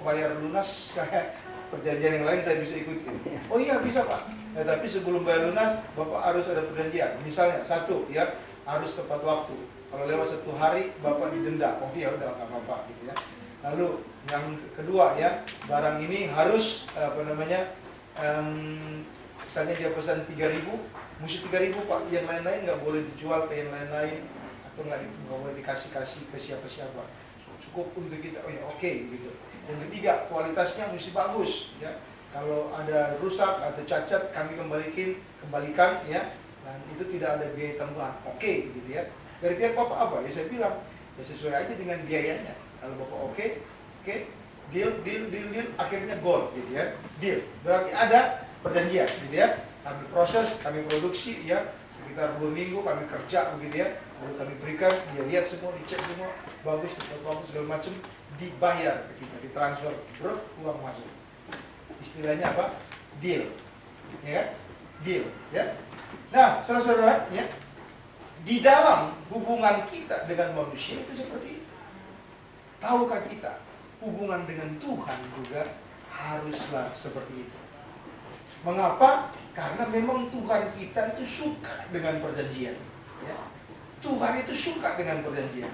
kok bayar lunas kayak perjanjian yang lain saya bisa ikutin. Oh iya bisa Pak. Ya, tapi sebelum bayar lunas Bapak harus ada perjanjian. Misalnya satu ya, harus tepat waktu. Kalau lewat 1 hari Bapak didenda. Oh iya udah nggak apa-apa gitu ya. Lalu yang kedua ya, barang ini harus misalnya dia pesan 3.000, mesti 3.000 Pak. Yang lain-lain nggak boleh dijual ke yang lain-lain atau nggak boleh dikasih ke siapa-siapa. Cukup untuk kita. Oh ya oke, gitu. Yang ketiga, kualitasnya mesti bagus ya. Kalau ada rusak atau cacat kami kembalikan ya. Dan itu tidak ada biaya tambahan. Oke, gitu ya. Dari pihak Bapak apa? Ya saya bilang ya sesuai aja dengan biayanya. Kalau Bapak oke, deal, akhirnya goal gitu ya. Deal. Berarti ada perjanjian gitu ya. Kami proses, kami produksi ya. Sekitar 2 minggu kami kerja begitu ya. Lalu kami berikan, dia lihat semua, dicek semua, bagus, bagus segala macam, dibayar ke kita, ditransfer, uang masuk. Istilahnya apa? Deal, ya kan? Deal, ya. Nah, saudara-saudara, ya, di dalam hubungan kita dengan manusia itu seperti itu. Tahukah kita hubungan dengan Tuhan juga haruslah seperti itu? Mengapa? Karena memang Tuhan kita itu suka dengan perjanjian. Ya. Tuhan itu suka dengan perjanjian.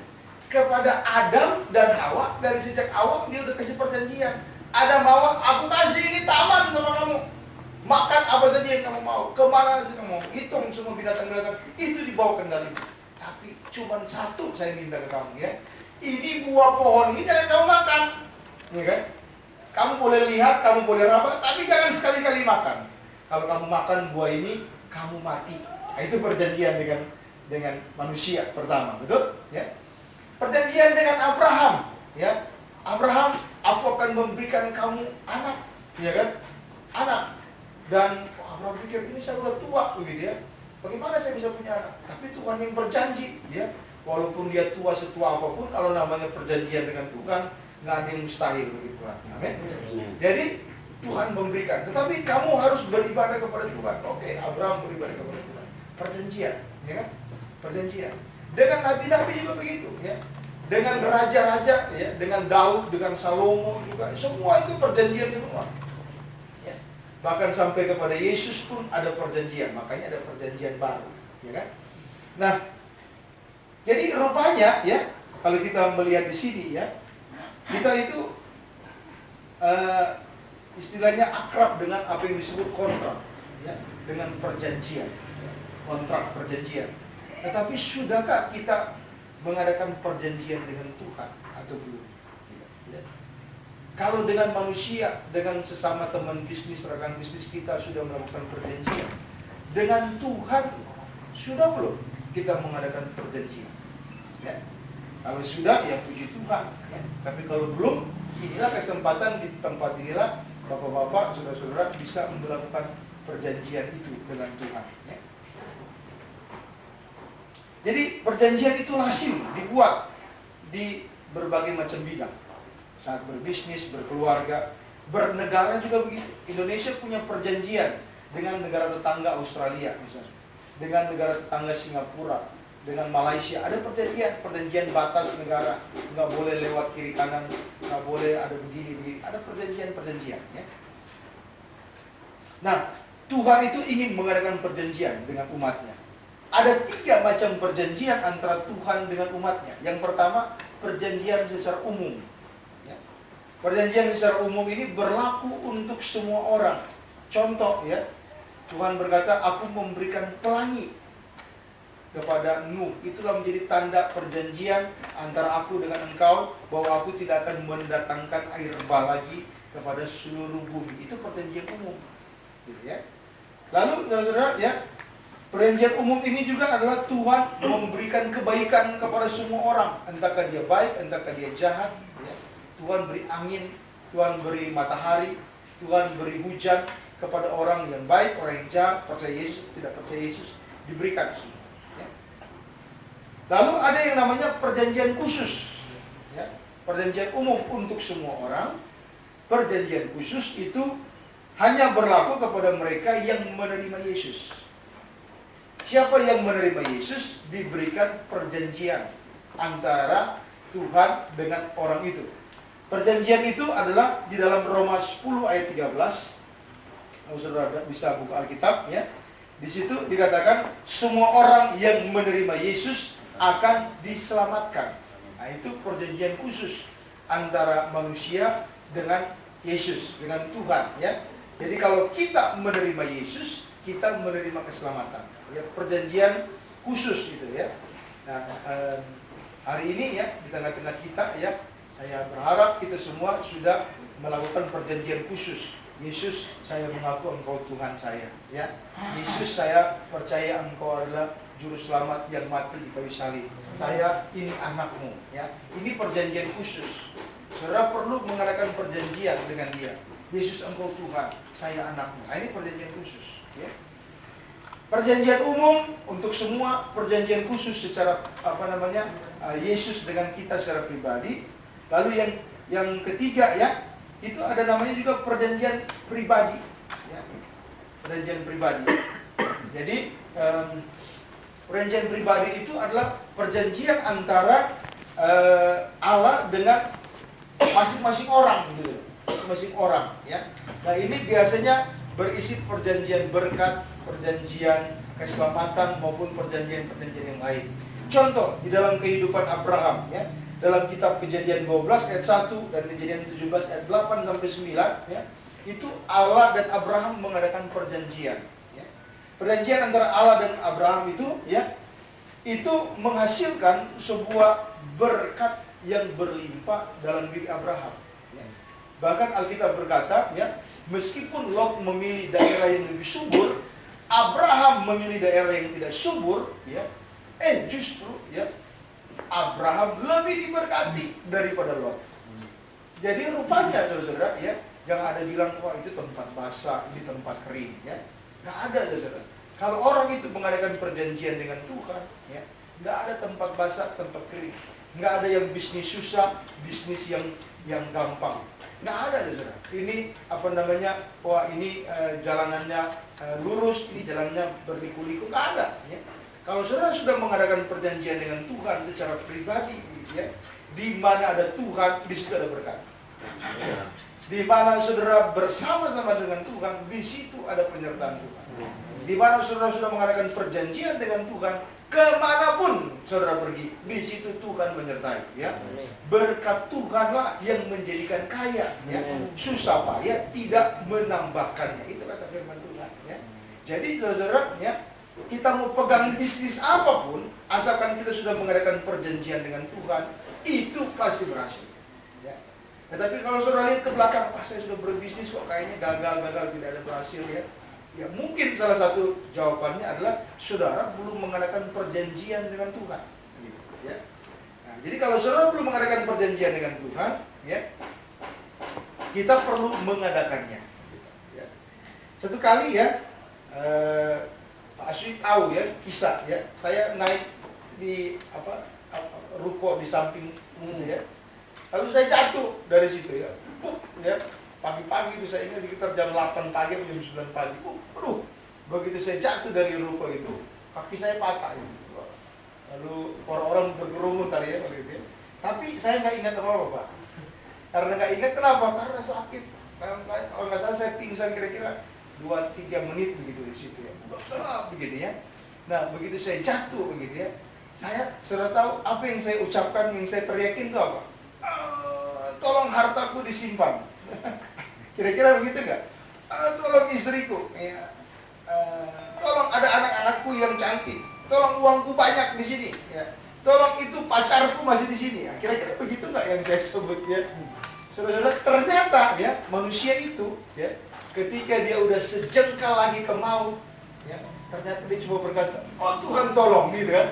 Kepada Adam dan Hawa, dari sejak awal dia udah kasih perjanjian. Adam, Hawa, aku kasih ini taman sama kamu. Makan apa saja yang kamu mau, kemana saja kamu mau. Hitung semua binatang-binatang, itu dibawa kendali. Tapi cuma satu saya minta ke kamu ya. Ini buah pohon ini jangan kamu makan. Ya kan? Kamu boleh lihat, kamu boleh raba, tapi jangan sekali-kali makan. Kalau kamu makan buah ini, kamu mati. Nah, itu perjanjian dengan manusia pertama, betul? Ya. Perjanjian dengan Abraham, ya. Abraham, aku akan memberikan kamu anak, ya kan? Anak. Dan Abraham pikir ini saya sudah tua, begitu ya. Bagaimana saya bisa punya anak? Tapi Tuhan yang berjanji, ya. Walaupun dia tua setua apapun, kalau namanya perjanjian dengan Tuhan, nggak ada yang mustahil begitu kan. Amin. Jadi Tuhan memberikan, tetapi kamu harus beribadah kepada Tuhan. Oke, Abraham beribadah kepada Tuhan. Perjanjian, ya kan? Perjanjian. Dengan nabi-nabi juga begitu, ya. Dengan raja-raja, ya, dengan Daud, dengan Salomo juga, semua itu perjanjian semua. Ya. Bahkan sampai kepada Yesus pun ada perjanjian, makanya ada perjanjian baru, ya kan? Nah, jadi rupanya, ya, kalau kita melihat di sini, ya, kita itu istilahnya akrab dengan apa yang disebut kontrak, ya, dengan perjanjian, kontrak perjanjian. Tetapi sudahkah kita mengadakan perjanjian dengan Tuhan atau belum? Tidak. Kalau dengan manusia, dengan sesama teman bisnis, rekan bisnis kita sudah melakukan perjanjian, dengan Tuhan sudah belum kita mengadakan perjanjian? Ya. Kalau sudah, ya puji Tuhan. Ya. Tapi kalau belum, inilah kesempatan di tempat inilah Bapak-bapak, saudara-saudara bisa melakukan perjanjian itu dengan Tuhan. Ya. Jadi perjanjian itu lazim dibuat di berbagai macam bidang. Saat berbisnis, berkeluarga, bernegara juga begitu. Indonesia punya perjanjian dengan negara tetangga Australia misalnya, dengan negara tetangga Singapura, dengan Malaysia. Ada perjanjian batas negara, nggak boleh lewat kiri kanan, nggak boleh ada begini. Ada perjanjian. Ya. Nah, Tuhan itu ingin mengadakan perjanjian dengan umatnya. Ada 3 macam perjanjian antara Tuhan dengan umatnya. Yang pertama, perjanjian secara umum. Ya. Perjanjian secara umum ini berlaku untuk semua orang. Contoh, ya, Tuhan berkata, aku memberikan pelangi kepada Nuh. Itulah menjadi tanda perjanjian antara aku dengan engkau, bahwa aku tidak akan mendatangkan air bah lagi kepada seluruh bumi. Itu perjanjian umum, gitu ya. Lalu saudara, ya, perjanjian umum ini juga adalah Tuhan memberikan kebaikan kepada semua orang, entahkah dia baik, entahkah dia jahat. Ya. Tuhan beri angin, Tuhan beri matahari, Tuhan beri hujan kepada orang yang baik, orang yang jahat, percaya Yesus, tidak percaya Yesus, diberikan semua. Lalu ada yang namanya perjanjian khusus, ya, perjanjian umum untuk semua orang. Perjanjian khusus itu hanya berlaku kepada mereka yang menerima Yesus. Siapa yang menerima Yesus diberikan perjanjian antara Tuhan dengan orang itu. Perjanjian itu adalah di dalam Roma 10 ayat 13. Kalau saudara bisa buka Alkitab ya. Di situ dikatakan semua orang yang menerima Yesus akan diselamatkan. Nah, itu perjanjian khusus antara manusia dengan Yesus, dengan Tuhan ya. Jadi kalau kita menerima Yesus, kita menerima keselamatan. Ya, perjanjian khusus itu ya. Nah, hari ini ya di tengah-tengah kita ya, saya berharap kita semua sudah melakukan perjanjian khusus. Yesus, saya mengaku Engkau Tuhan saya. Ya, Yesus, saya percaya Engkau adalah Juru Selamat yang mati di kayu salib. Saya ini anakmu. Ya, ini perjanjian khusus. Saudara perlu mengadakan perjanjian dengan Dia. Yesus, Engkau Tuhan, saya anakmu. Nah, ini perjanjian khusus. Ya. Perjanjian umum untuk semua, perjanjian khusus secara Yesus dengan kita secara pribadi. Lalu yang ketiga ya, itu ada namanya juga perjanjian pribadi ya. Perjanjian pribadi. Jadi perjanjian pribadi itu adalah perjanjian antara Allah dengan masing-masing orang gitu. Masing-masing orang ya. Nah, ini biasanya berisi perjanjian berkat, perjanjian keselamatan maupun perjanjian-perjanjian yang lain. Contoh di dalam kehidupan Abraham ya. Dalam kitab Kejadian 12 ayat 1 dan Kejadian 17 ayat 8 sampai 9 ya, itu Allah dan Abraham mengadakan perjanjian ya. Perjanjian antara Allah dan Abraham itu ya, itu menghasilkan sebuah berkat yang berlimpah dalam diri Abraham ya. Bahkan Alkitab berkata ya, meskipun Lot memilih daerah yang lebih subur, Abraham memilih daerah yang tidak subur ya, justru ya Abraham lebih diberkati daripada Lot. Jadi rupanya saudara-saudara ya, jangan ada bilang wah itu tempat basah, ini tempat kering ya. Nggak ada saudara. Kalau orang itu mengadakan perjanjian dengan Tuhan ya, nggak ada tempat basah, tempat kering. Nggak ada yang bisnis susah, bisnis yang gampang. Nggak ada saudara. Ini wah ini jalanannya lurus, ini jalannya berliku-liku. Nggak ada ya. Kalau saudara sudah mengadakan perjanjian dengan Tuhan secara pribadi, gitu ya, di mana ada Tuhan, di situ ada berkat. Di mana saudara bersama-sama dengan Tuhan, di situ ada penyertaan Tuhan. Di mana saudara sudah mengadakan perjanjian dengan Tuhan, kemanapun saudara pergi, di situ Tuhan menyertai. Ya, berkat Tuhanlah yang menjadikan kaya. Ya, susah payah tidak menambahkannya. Itu kata firman Tuhan. Ya, jadi saudara, ya. Kita mau pegang bisnis apapun, asalkan kita sudah mengadakan perjanjian dengan Tuhan, itu pasti berhasil. Ya. Tetapi kalau saudara lihat ke belakang, saya sudah berbisnis kok kayaknya gagal, tidak ada berhasil ya. Ya mungkin salah satu jawabannya adalah saudara belum mengadakan perjanjian dengan Tuhan. Gitu, ya. Nah, jadi kalau saudara belum mengadakan perjanjian dengan Tuhan, ya, kita perlu mengadakannya. Gitu, ya. Satu kali ya. Pak Asri tahu ya kisah ya, saya naik di ruko di samping gitu ya, lalu saya jatuh dari situ ya, ya pagi-pagi itu saya ingat sekitar jam 8 pagi atau jam 9 pagi, begitu saya jatuh dari ruko itu kaki saya patah gitu. Lalu orang-orang berkerumun kali ya begitu ya, tapi saya nggak ingat apa-apa Pak, karena nggak ingat kenapa? Karena sakit, kalau nggak salah saya pingsan kira-kira 2-3 menit begitu di situ ya, begitu ya. Nah begitu saya jatuh begitu ya, saya sudah tahu apa yang saya ucapkan, yang saya teriakin itu apa? Tolong hartaku disimpan. Kira-kira begitu nggak? Tolong istriku, ya. Tolong ada anak-anakku yang cantik, tolong uangku banyak di sini, ya. Tolong itu pacarku masih di sini. Ya. Kira-kira begitu nggak yang saya sebut ya? Saudara-saudara, ternyata ya manusia itu ya, ketika dia udah sejengkal lagi ke maut, ya, ternyata dia cuma berkata, oh Tuhan tolong, gitu kan?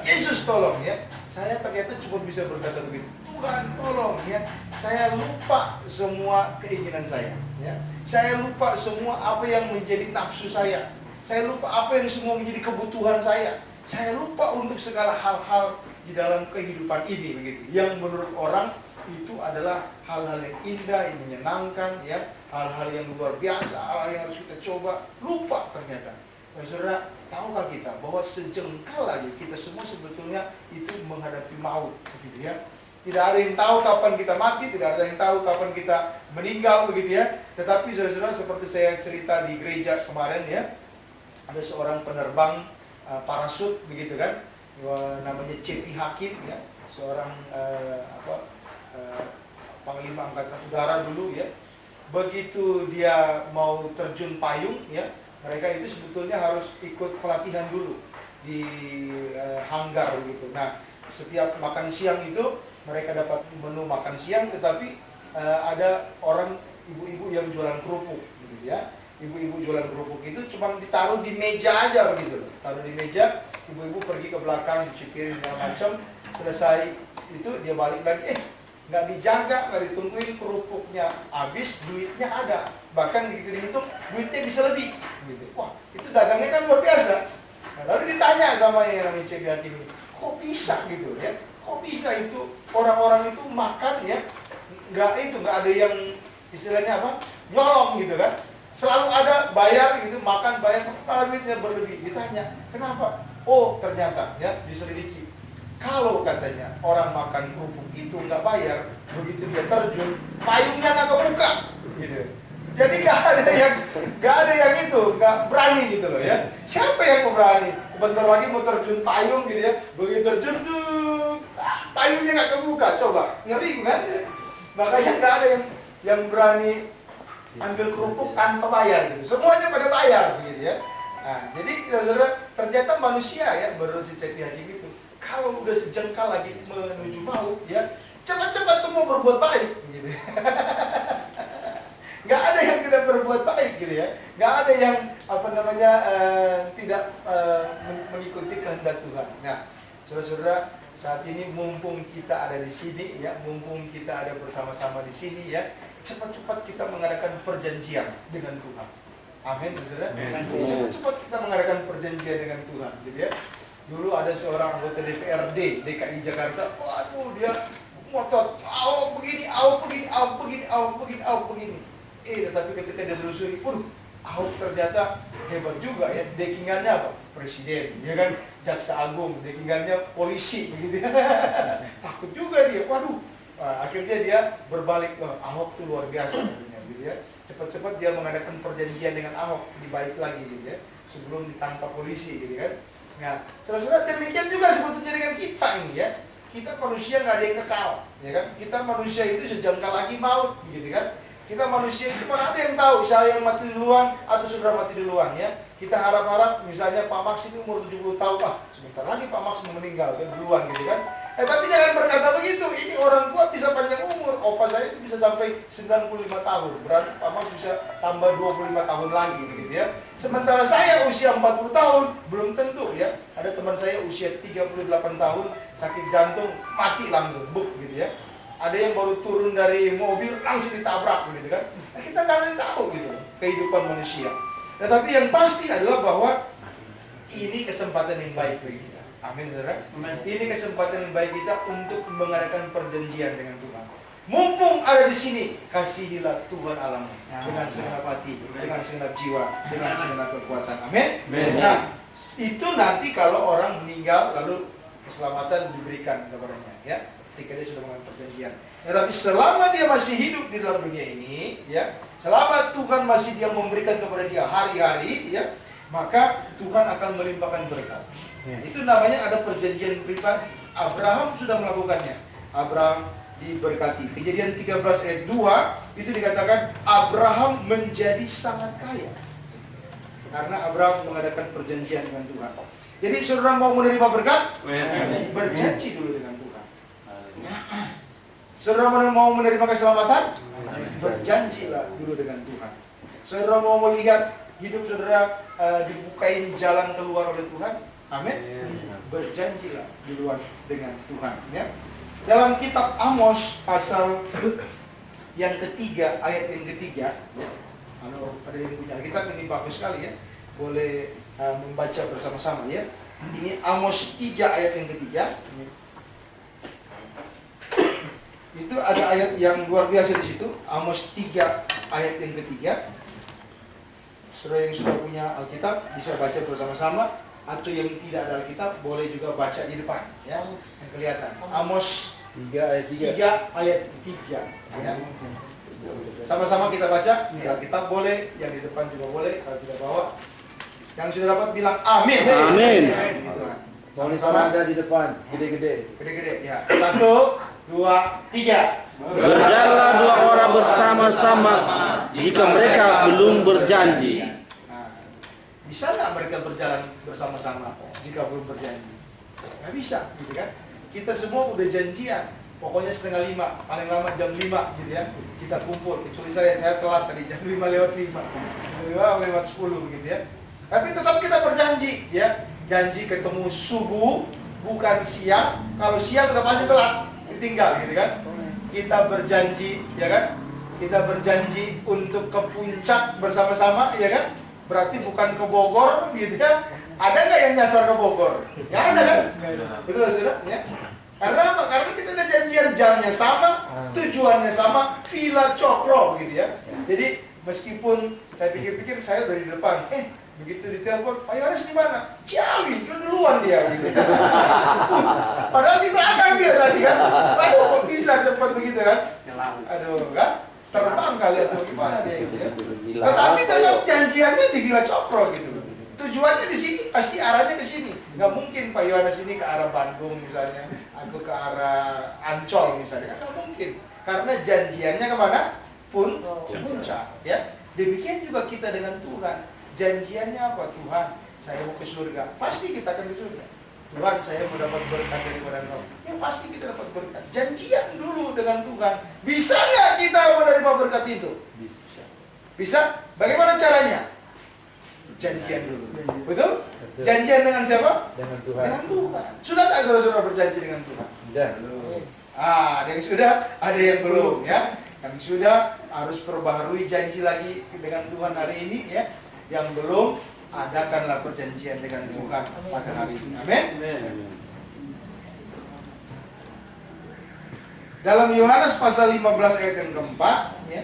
Yesus tolong, ya. Saya ternyata cuma bisa berkata begitu, Tuhan tolong, ya. Saya lupa semua keinginan saya, ya. Saya lupa semua apa yang menjadi nafsu saya. Saya lupa apa yang semua menjadi kebutuhan saya. Saya lupa untuk segala hal-hal di dalam kehidupan ini, begitu. Yang menurut orang itu adalah hal-hal yang indah, yang menyenangkan, ya, hal-hal yang luar biasa, hal yang harus kita coba. Lupa ternyata. Saudara, tahukah kita bahwa sejengkal lagi kita semua sebetulnya itu menghadapi maut, gitu ya. Tidak ada yang tahu kapan kita mati, tidak ada yang tahu kapan kita meninggal begitu ya. Tetapi saudara-saudara, seperti saya cerita di gereja kemarin ya, ada seorang penerbang parasut begitu kan, namanya C.P. Hakim ya, seorang panglima angkatan udara dulu ya. Begitu dia mau terjun payung ya, mereka itu sebetulnya harus ikut pelatihan dulu di hanggar begitu. Nah, setiap makan siang itu mereka dapat menu makan siang, tetapi ada orang ibu-ibu yang jualan kerupuk gitu ya. Ibu-ibu jualan kerupuk itu cuma ditaruh di meja aja begitu loh. Taruh di meja, ibu-ibu pergi ke belakang, cuci piring segala macam. Selesai itu dia balik lagi, nggak dijaga, nggak ditungguin, kerupuknya habis, duitnya ada. Bahkan begitu dihitung, duitnya bisa lebih gitu. Wah, itu dagangnya kan luar biasa. Nah, lalu ditanya sama yang namanya C.P. Hakim ini, kok bisa gitu ya? Kok bisa itu orang-orang itu makan ya, nggak ada yang istilahnya apa, nyolong gitu kan? Selalu ada bayar gitu, makan bayar, malah duitnya berlebih. Ditanya, kenapa? Oh, ternyata ya diselidiki. Kalau katanya orang makan kerupuk itu nggak bayar, begitu dia terjun, payungnya nggak kebuka, gitu. Jadi nggak ada yang itu, nggak berani gitu loh ya. Siapa yang berani? Bentar lagi mau terjun payung gitu ya, begitu terjun, payungnya nggak kebuka, coba ngeri kan? Makanya nggak ada yang berani ambil kerupuk tanpa bayar gitu. Semuanya pada bayar gitu ya. Nah, jadi saudara, ternyata manusia ya, menurut si C.P. Hakim itu, kalau udah sejengkal lagi menuju maut ya, cepat-cepat semua berbuat baik gitu. Nggak ada yang tidak berbuat baik gitu ya. Nggak ada yang tidak mengikuti kehendak Tuhan. Nah, saudara-saudara, saat ini mumpung kita ada di sini ya, mumpung kita ada bersama-sama di sini ya, cepat-cepat kita mengadakan perjanjian dengan Tuhan. Amin, saudara. Cepat-cepat kita mengadakan perjanjian dengan Tuhan, gitu ya. Dulu ada seorang anggota DPRD DKI Jakarta, waduh dia ngotot, Ahok begini, Ahok begini, Ahok begini, Ahok begini, Ahok begini. Tetapi ketika dia telusuri, Ahok ternyata hebat juga ya, dekingannya apa? Presiden, ya kan? Jaksa Agung, dekingannya polisi, begitu ya. Takut juga dia, waduh. Akhirnya dia berbalik, Ahok tuh luar biasa, gitu ya. Cepat-cepat dia mengadakan perjanjian dengan Ahok, lebih baik lagi, gitu ya, sebelum ditangkap polisi, gitu kan. Nah, saudara-saudara, demikian juga sebetulnya dengan kita ini ya. Kita manusia nggak ada yang kekal, ya kan? Kita manusia itu sejengkal lagi maut, gitu kan? Kita manusia itu mana ada yang tahu saya yang mati duluan atau saudara mati duluan ya. Kita harap-harap misalnya Pak Max itu umur 70 tahun, sebentar lagi Pak Max mau meninggal kan duluan gitu kan. Tapi jangan berkata begitu, ini orang tua bisa panjang umur. Opa saya itu bisa sampai 95 tahun, berarti Pak Max bisa tambah 25 tahun lagi gitu ya. Sementara saya usia 40 tahun, belum tentu ya. Ada teman saya usia 38 tahun, sakit jantung, mati langsung, buk gitu ya. Ada yang baru turun dari mobil langsung ditabrak gitu kan. Nah, kita nggak ada yang tahu gitu kehidupan manusia. Tetapi yang pasti adalah bahwa ini kesempatan yang baik bagi kita. Amin, saudara. Ini kesempatan yang baik kita untuk mengadakan perjanjian dengan Tuhan. Mumpung ada di sini, kasihilah Tuhan Allahmu dengan segenap hati, dengan segenap jiwa, dengan segenap kekuatan. Amin. Nah, itu nanti kalau orang meninggal lalu keselamatan diberikan kepadanya ya. Ketika dia sudah mengalami perjanjian. Tapi selama dia masih hidup di dalam dunia ini, ya, selama Tuhan masih dia memberikan kepada dia hari-hari, ya, maka Tuhan akan melimpahkan berkat. Itu namanya ada perjanjian pribadi. Abraham sudah melakukannya. Abraham diberkati. Kejadian 13 ayat 2 itu dikatakan Abraham menjadi sangat kaya karena Abraham mengadakan perjanjian dengan Tuhan. Jadi saudara mau menerima berkat, berjanji dulu dengan Tuhan. Saudara mau menerima keselamatan, berjanjilah dulu dengan Tuhan. Saudara mau melihat hidup saudara dibukain jalan keluar oleh Tuhan, amin. Berjanjilah duluan dengan Tuhan. Ya. Dalam kitab Amos pasal yang ketiga, ayat yang ketiga, ya. Kalau ada yang punya kitab ini bagus sekali ya, boleh membaca bersama-sama ya. Ini Amos 3 ayat yang ketiga. Itu ada ayat yang luar biasa di situ. Amos 3 ayat yang ketiga. Saudara yang sudah punya Alkitab bisa baca bersama-sama, atau yang tidak ada Alkitab boleh juga baca di depan ya, yang kelihatan. Amos 3 ayat 3 ya. Sama-sama kita baca, yang kitab boleh, yang di depan juga boleh, kalau tidak bawa. Yang sudah dapat bilang amin. Amin. Gitu kan. Sama-sama ada di depan, gede-gede. Gede-gede ya. 1, 2, 3. Berjalanlah dua orang bersama-sama jika mereka belum berjanji. Nah, bisa nggak mereka berjalan bersama-sama jika belum berjanji? Nggak bisa, gitu kan? Kita semua udah janjian. Pokoknya 4:30, paling lama jam 5 gitu ya. Kita kumpul, kecuali saya telat tadi jam 5:05. 5:10 begitu ya. Tapi tetap kita berjanji ya. Janji ketemu subuh, bukan siang. Kalau siang udah pasti telat, ditinggal gitu kan. Kita berjanji ya kan. Kita berjanji untuk ke puncak bersama-sama ya kan. Berarti bukan ke Bogor gitu ya. Ada nggak yang nyasar ke Bogor? Nggak ada kan? Betul saudara ya. Karena apa? Karena kita udah janjian jamnya sama, tujuannya sama, Villa Cokro gitu ya. Jadi meskipun saya pikir-pikir saya udah di depan, begitu ditelepon, Pak Yohanes di mana? Ciawi, duluan dia gitu. Padahal di belakang dia tadi kan. Aduh, kok bisa cepat begitu kan? Aduh, kan? Terbang kali atau gimana dia gitu ya. Tetapi tetap janjiannya di Villa Cokro gitu. Tujuannya di sini, pasti arahnya ke sini. Nggak mungkin Pak Yohanes ini ke arah Bandung misalnya, atau ke arah Ancol misalnya, nggak mungkin. Karena janjiannya kemana? Puncak. Ya. Demikian juga kita dengan Tuhan. Janjiannya apa? Tuhan, saya mau ke surga. Pasti kita akan ke surga. Tuhan, saya mau dapat berkat daripada Engkau. Ya pasti kita dapat berkat. Janjian dulu dengan Tuhan. Bisa nggak kita menerima berkat itu? Bisa. Bagaimana caranya? Janjian dulu. Betul? Janjian dengan siapa? Dengan Tuhan. Dengan Tuhan. Sudah nggak saudara berjanji dengan Tuhan? Sudah. Ada yang sudah, ada yang belum ya. Yang sudah harus perbaharui janji lagi dengan Tuhan hari ini ya. Yang belum, adakanlah perjanjian dengan Tuhan pada hari ini. Amin. Dalam Yohanes pasal 15 ayat yang keempat ya.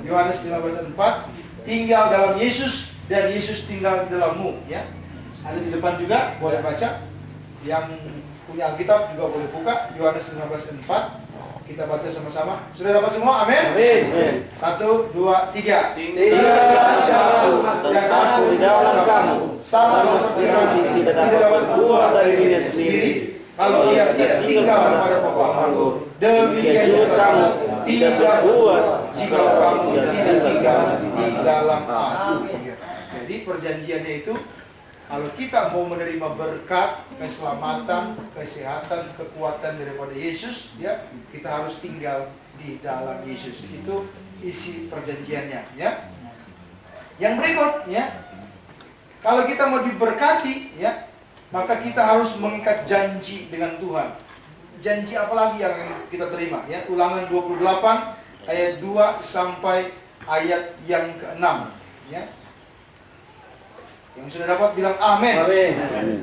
Yohanes 15 ayat 4, tinggal dalam Yesus dan Yesus tinggal di dalammu ya. Ada di depan juga, boleh baca. Yang punya Alkitab juga boleh buka Yohanes 15 ayat 4. Kita baca sama-sama. Sudah dapat semua? Amin. Amin. 1, 2, 3. Dan aku di dalam kamu, sama seperti kami tidak dapat berbuat dari diri sendiri kalau ia tidak tinggal pada Bapa-Mu. Demikian juga kamu tidak buat jika kamu tidak tinggal di dalam Aku. Jadi perjanjiannya itu, kalau kita mau menerima berkat, keselamatan, kesehatan, kekuatan daripada Yesus, ya, kita harus tinggal di dalam Yesus. Itu isi perjanjiannya, ya. Yang berikut, ya, kalau kita mau diberkati, ya, maka kita harus mengikat janji dengan Tuhan. Janji apa lagi yang kita terima? Ya, Ulangan 28 ayat 2 sampai ayat yang ke-6, ya. Yang sudah dapat bilang amin.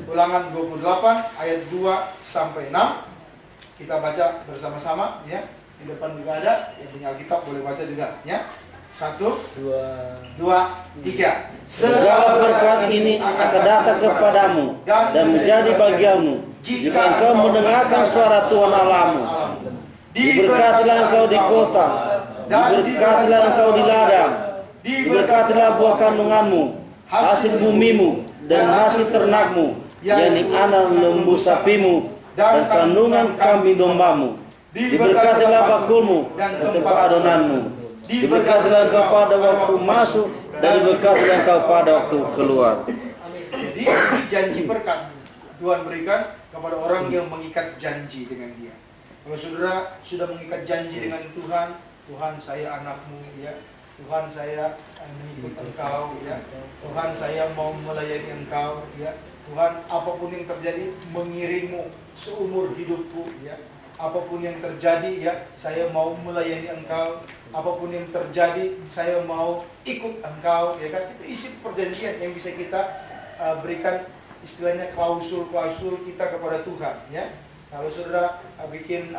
Ulangan 28 ayat 2 sampai 6. Kita baca bersama-sama ya. Di depan juga ada, yang punya Alkitab boleh baca juga ya. 1, 2, 3. segala berkat ini akan datang kepadamu dan menjadi bagianmu jika engkau mendengarkan suara Tuhan Allahmu. Diberkatilah engkau di kota, diberkatilah engkau di ladang, diberkatilah buah kandunganmu, hasil bumimu dan hasil ternakmu, yakni anak lembu sapimu dan kandungan kambing dombamu. Diberkatilah bakulmu dan tempat adonanmu. Diberkatilah engkau pada waktu masuk dan diberkatilah engkau pada waktu keluar. Jadi ini janji berkat Tuhan berikan kepada orang yang mengikat janji dengan Dia. Kalau saudara sudah mengikat janji dengan Tuhan, Tuhan saya anakmu ya, Tuhan saya mengikut Engkau ya, Tuhan saya mau melayani Engkau ya, Tuhan apapun yang terjadi mengiringmu seumur hidupku ya, apapun yang terjadi ya, saya mau melayani Engkau, apapun yang terjadi saya mau ikut Engkau ya kan. Itu isi perjanjian yang bisa kita berikan, istilahnya klausul-klausul kita kepada Tuhan ya. Kalau saudara bikin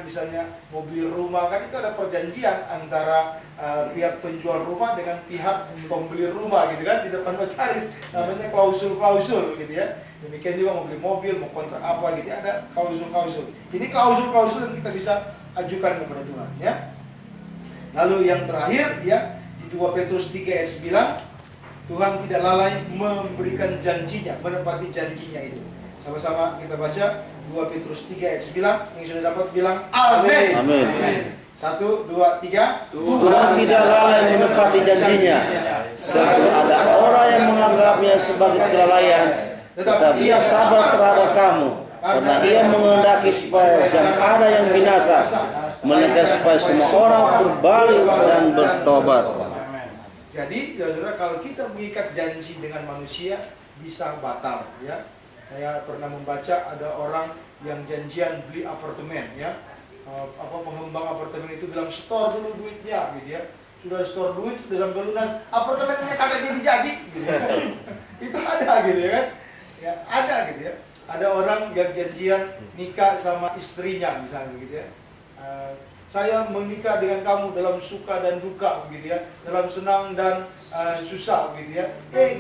misalnya mobil rumah kan, itu ada perjanjian antara pihak penjual rumah dengan pihak pembeli rumah gitu kan, di depan notaris, namanya klausul-klausul gitu ya. Demikian juga mau beli mobil, mau kontrak apa gitu, ada klausul-klausul. Ini klausul-klausul yang kita bisa ajukan kepada Tuhan, ya. Lalu yang terakhir, ya, di 2 Petrus 3 ayat 9, Tuhan tidak lalai memberikan janjinya, menepati janjinya itu. Sama-sama kita baca 2 Petrus 3 ayat 9, yang sudah dapat bilang amin. Amin. 1, 2, 3. Tuhan tidak lalai menepati janjinya. Serta ada orang yang menganggapnya sebagai kelalaian, tetapi ia sabar terhadap kamu, karena ia menghendaki supaya jangan ada yang binasa, melainkan supaya semua orang berbalik dan bertobat. Jadi, saudara, kalau kita mengikat janji dengan manusia bisa batal, ya. Saya pernah membaca ada orang yang janjian beli apartemen, ya. Pengembang apartemen itu bilang store dulu duitnya, gitu ya. Sudah store duit, sudah sampai lunas, apartemennya kagak jadi, gitu ya. Itu ada, gitu ya kan? Ya, ada gitu ya. Ada orang yang janjian nikah sama istrinya misalnya gitu ya. Saya menikah dengan kamu dalam suka dan duka gitu ya, dalam senang dan susah gitu ya.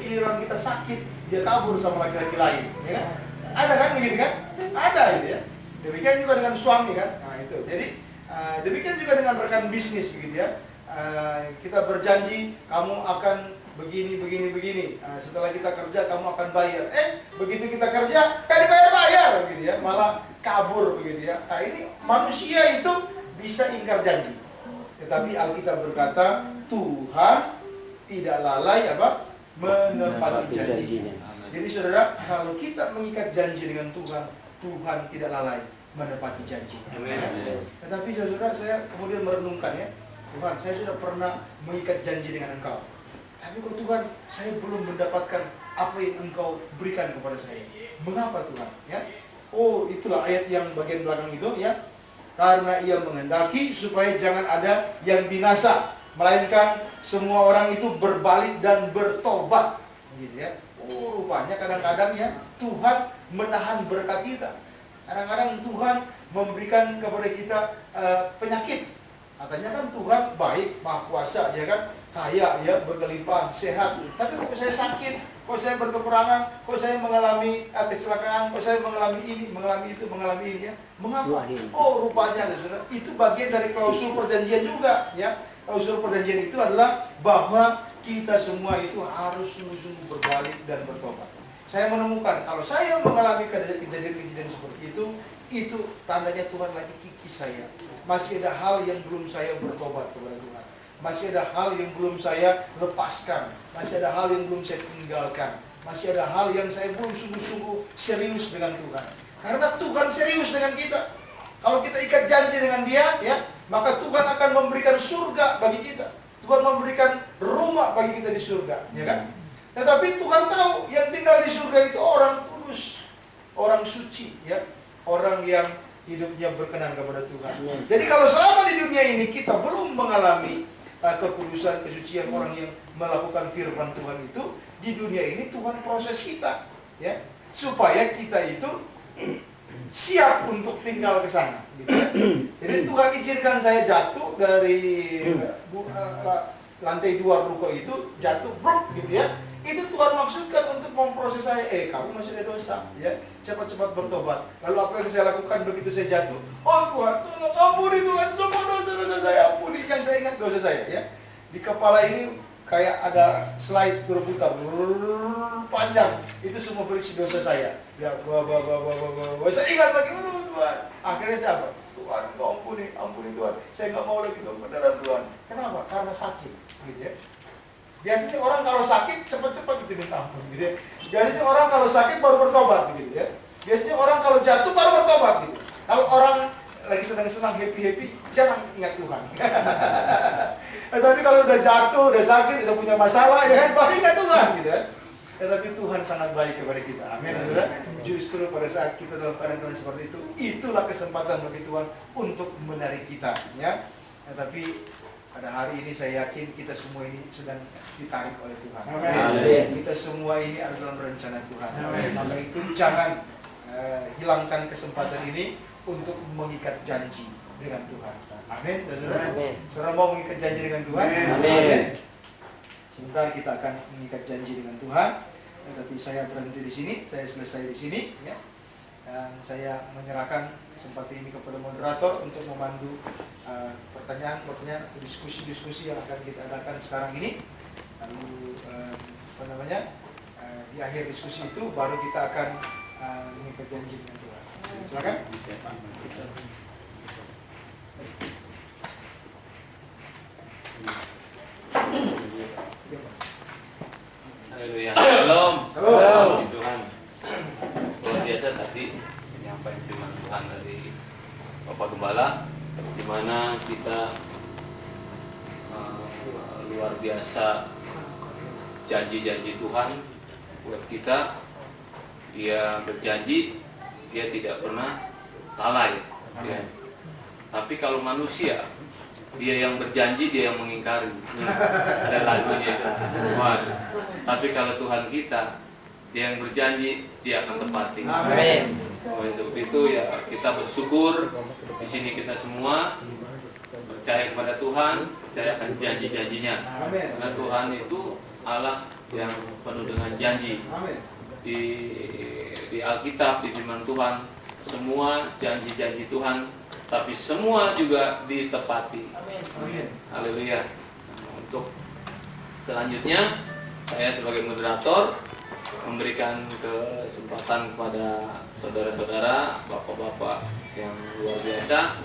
Giliran kita sakit, dia kabur sama laki-laki lain, ya kan? Ada kan begitu kan? Ada gitu ya. Demikian juga dengan suami kan. Nah, itu. Jadi demikian juga dengan rekan bisnis begitu ya. Kita berjanji kamu akan begini. Setelah kita kerja kamu akan bayar. Begitu kita kerja, dibayar gitu ya, malah kabur begitu ya. Nah, ini manusia itu bisa ingkar janji. Tetapi Alkitab berkata, Tuhan tidak lalai menepati janjinya. Jadi saudara, kalau kita mengikat janji dengan Tuhan, Tuhan tidak lalai menepati janji. Tetapi saudara, saya kemudian merenungkan ya, Tuhan, saya sudah pernah mengikat janji dengan Engkau. Tapi kok Tuhan, saya belum mendapatkan apa yang Engkau berikan kepada saya. Mengapa Tuhan? Ya, itulah ayat yang bagian belakang itu ya. Karena ia menghendaki supaya jangan ada yang binasa, melainkan semua orang itu berbalik dan bertobat. Gitu ya. Rupanya kadang-kadang ya Tuhan menahan berkat kita. Kadang-kadang Tuhan memberikan kepada kita penyakit. Katanya kan Tuhan baik, maha kuasa, ya kan? Kaya, ya, berkelimpahan, sehat. Tapi kok saya sakit, kok saya berkekurangan, kok saya mengalami kecelakaan, kok saya mengalami ini, mengalami itu, mengalami ini, ya. Mengapa? Rupanya, saudara, itu bagian dari klausul perjanjian juga, ya. Klausul perjanjian itu adalah bahwa kita semua itu harus sungguh-sungguh berbalik dan bertobat. Saya menemukan kalau saya mengalami kejadian-kejadian seperti itu tandanya Tuhan lagi kikis saya. Masih ada hal yang belum saya bertobat kepada Tuhan. Masih ada hal yang belum saya lepaskan. Masih ada hal yang belum saya tinggalkan. Masih ada hal yang saya belum sungguh-sungguh serius dengan Tuhan. Karena Tuhan serius dengan kita. Kalau kita ikat janji dengan Dia, ya, maka Tuhan akan memberikan surga bagi kita. Tuhan memberikan rumah bagi kita di surga, ya kan? Tetapi Tuhan tahu yang tinggal di surga itu orang kudus, orang suci, ya, orang yang hidupnya berkenan kepada Tuhan. Jadi kalau selama di dunia ini kita belum mengalami kekudusan, kesucian, orang yang melakukan firman Tuhan itu, di dunia ini Tuhan proses kita, ya, supaya kita itu siap untuk tinggal ke sana, gitu ya. Jadi Tuhan izinkan saya jatuh dari lantai 2 ruko itu, jatuh, gitu ya. Itu Tuhan maksudkan untuk memproses saya. Kamu masih ada dosa, ya, cepat-cepat bertobat. Lalu apa yang saya lakukan begitu saya jatuh? Tuhan, tolong ampuni Tuhan, semua dosa-dosa saya ampuni. Yang saya ingat dosa saya, ya. Di kepala ini kayak ada slide berputar panjang, itu semua berisi dosa saya. Ya, saya ingat lagi, Tuhan. Akhirnya siapa? Tuhan, ampuni Tuhan. Saya nggak mau lagi beneran Tuhan. Kenapa? Karena sakit, gitu ya. Biasanya orang kalau sakit cepat-cepat gitu minta ampun, gitu ya. Biasanya orang kalau sakit baru bertobat, gitu ya. Biasanya orang kalau jatuh baru bertobat, gitu. Kalau orang lagi senang-senang, happy-happy, jarang ingat Tuhan. Tapi kalau udah jatuh, udah sakit, udah punya masalah, ya kan, pasti ingat Tuhan, gitu ya. Tetapi Tuhan sangat baik kepada kita. Amin. Justru pada saat kita dalam keadaan seperti itu, itulah kesempatan bagi Tuhan untuk menarik kita, ya. Tetapi pada hari ini saya yakin kita semua ini sedang ditarik oleh Tuhan. Amin. Kita semua ini ada dalam rencana Tuhan. Amin. Maka itu jangan hilangkan kesempatan ini untuk mengikat janji dengan Tuhan. Amin. Saudara mau mengikat janji dengan Tuhan? Amin. Sebentar kita akan mengikat janji dengan Tuhan. tapi saya berhenti di sini, saya selesai di sini, ya. Dan saya menyerahkan kesempatan ini kepada moderator untuk memandu pertanyaan-pertanyaan atau diskusi-diskusi yang akan kita adakan sekarang ini. Lalu di akhir diskusi itu baru kita akan mengikat janji dengan Tuhan. Silakan. Haleluya. Shalom. Shalom. Puji Tuhan. Luar biasa tadi menyampaikan firman Tuhan dari Bapak Gembala, di mana kita luar biasa janji-janji Tuhan buat kita. Dia berjanji, dia tidak pernah lalai. Ya. Tapi kalau manusia, dia yang berjanji, dia yang mengingkari. Ada lagunya itu. Waduh. Tapi kalau Tuhan kita, dia yang berjanji, dia akan tepati. Amin. Untuk itu ya kita bersyukur di sini kita semua percaya kepada Tuhan, percaya akan janji-janjinya. Amin. Karena Tuhan itu Allah yang penuh dengan janji. Amin. Di Alkitab, di firman Tuhan, semua janji-janji Tuhan, tapi semua juga ditepati. Amin. Haleluya. Untuk selanjutnya, saya sebagai moderator memberikan kesempatan kepada saudara-saudara, bapak-bapak yang luar biasa,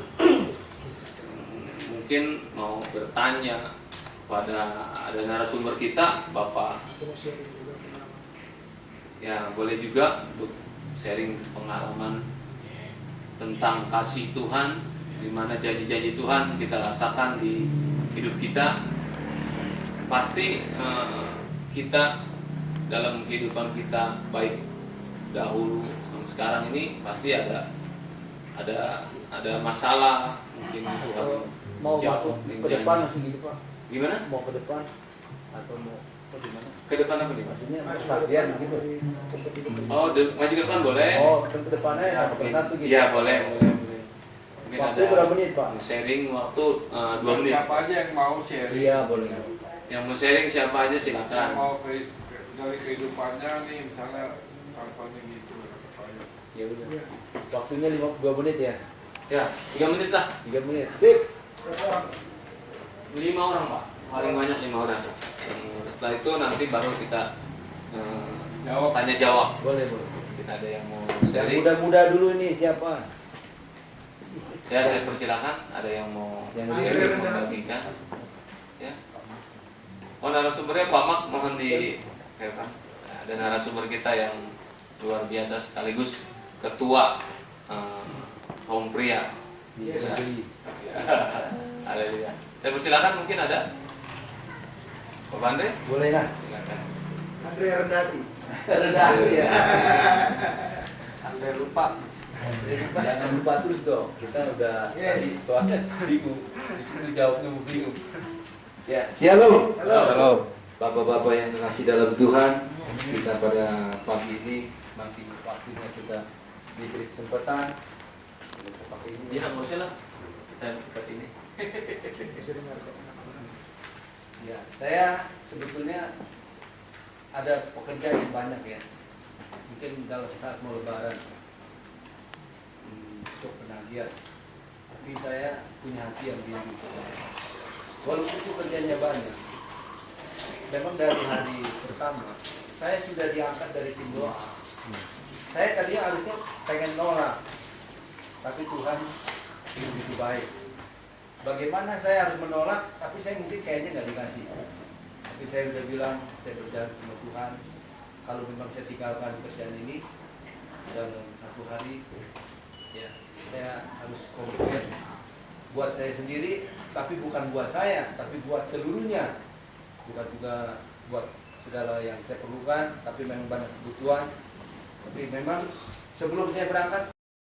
mungkin mau bertanya pada ada narasumber kita, Bapak. Ya, boleh juga untuk sharing pengalaman tentang kasih Tuhan, di mana janji-janji Tuhan kita rasakan di hidup kita. Pasti kita dalam kehidupan kita, baik dahulu sekarang ini, pasti ada masalah. Mungkin Tuhan Mau jauh masuk ke janji. depan langsung gitu Pak. Gimana? Mau ke depan atau mau ke gimana? Ke depan apa nih? Maksudnya persatuan gitu. Oh, maju ke depan boleh? Oh, ke depannya satu persatu gitu. Iya, boleh. Mungkin Waktu ada berapa menit Pak? sharing waktu 2 menit. Siapa aja yang mau sharing? Iya boleh. Yang mau sharing siapa aja Yang silakan. mau dari kehidupannya nih, misalnya contohnya gitu. Ya udah. Waktunya 2 menit ya. Ya, 3 menit lah. 3 menit. Sip. 5 orang Pak, paling banyak 5 orang. Setelah itu nanti baru kita Jawab. tanya jawab. Boleh, boleh. Kita ada yang mau Yang sharing. muda-muda dulu ini siapa? Ya, saya persilakan. Ada yang mau Yang sharing, sharing. mau bagikan. Ya. Oh, narasumbernya Pak Max, mohon di Nah, ada narasumber kita yang luar biasa sekaligus ketua kaum pria. Yes. Haleluya. Saya persilakan, mungkin ada Pak Bande? Boleh lah. Silakan. Andre Rendati. Rendah ya. Sampai lupa. Jangan lupa terus dong. Kita udah Yes. soalnya bingung. Di situ jawabnya bingung. Ya, shalom. Halo. Bapak-bapak yang terkasih dalam Tuhan, kita pada pagi ini masih waktunya kita diberi kesempatan. Seperti ini. Ya, nggak usah lah. Kita dekat ini. Ya, saya sebetulnya ada pekerjaan yang banyak ya. Mungkin dalam saat mau lebaran untuk penagihan. Tapi saya punya hati yang tinggi. Walaupun pekerjaannya banyak, memang dari hari pertama saya sudah diangkat dari tim doa. Saya tadi harusnya pengen nolak, tapi Tuhan begitu baik. Bagaimana saya harus menolak, tapi saya mungkin kayaknya nggak dikasih. Tapi saya sudah bilang, saya berjanji sama Tuhan, kalau memang saya tinggalkan pekerjaan ini dalam 1 hari, ya saya harus komitmen buat saya sendiri, tapi bukan buat saya, tapi buat seluruhnya. Bukan juga buat segala yang saya perlukan, tapi memang banyak kebutuhan. Tapi memang sebelum saya berangkat,